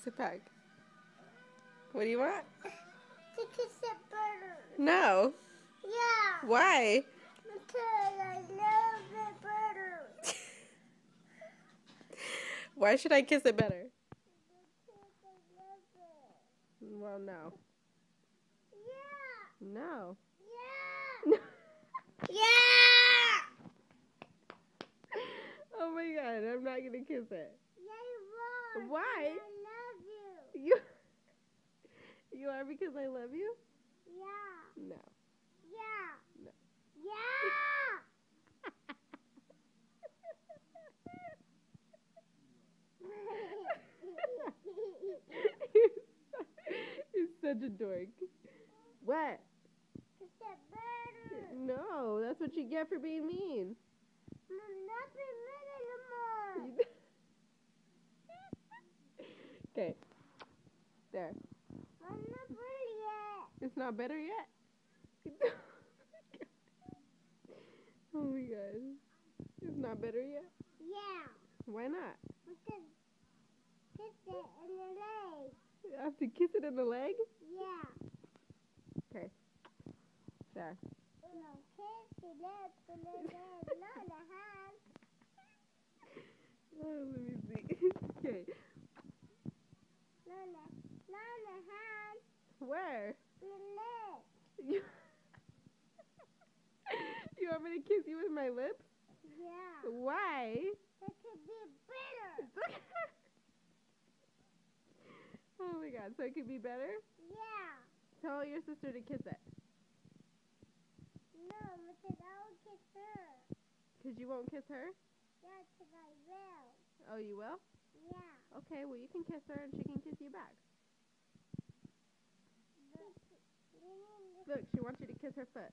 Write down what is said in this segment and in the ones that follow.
Sit back. What do you want? To kiss it better. No. Yeah. Why? Because I love it better. Why should I kiss it better? Because I love it. Well, no. Yeah. No. Yeah. Yeah. Oh my god, I'm not gonna kiss it. Yeah, you are. Why? I love you. You are because I love you? Yeah. No. Yeah. No. Yeah. You're such a dork. What? Kiss it better. No, that's what you get for being mean. I'm not being mean anymore. Okay. There. I'm not ready yet. It's not better yet? Oh my god. It's not better yet? Yeah. Why not? Because kiss it in the leg. I have to kiss it in the leg? Yeah. Okay. There. No, kiss the lips and the leg, not the hand. Oh, let me see. Okay. Not the hand. Where? The lips. You, you want me to kiss you with my lips? Yeah. Why? It could be better. Oh my god, so it could be better? Yeah. Tell your sister to kiss it. No, because I will kiss her. Because you won't kiss her? Yeah, because I will. Oh, you will? Yeah. Okay, well you can kiss her and she can kiss you back. Look, she wants you to kiss her foot.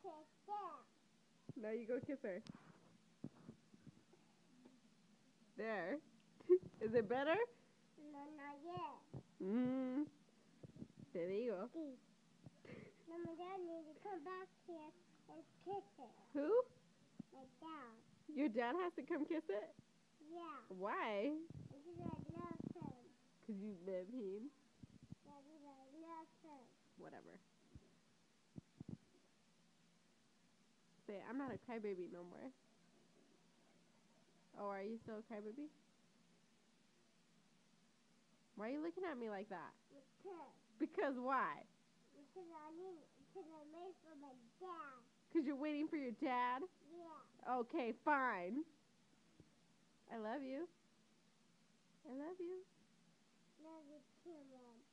Okay, stop. Now you go kiss her. There. Is it better? No, not yet. There you go. No, my dad needs to come back here and kiss it. Who? My dad. Your dad has to come kiss it? Yeah. Why? Because I love him. Because you love him? Yeah, because I love him. Whatever. Say, I'm not a crybaby no more. Oh, are you still a crybaby? Why are you looking at me like that? Because why? Because I made for my dad. Because you're waiting for your dad? Yeah. Okay, fine. I love you. I love you. Love you too, Mom.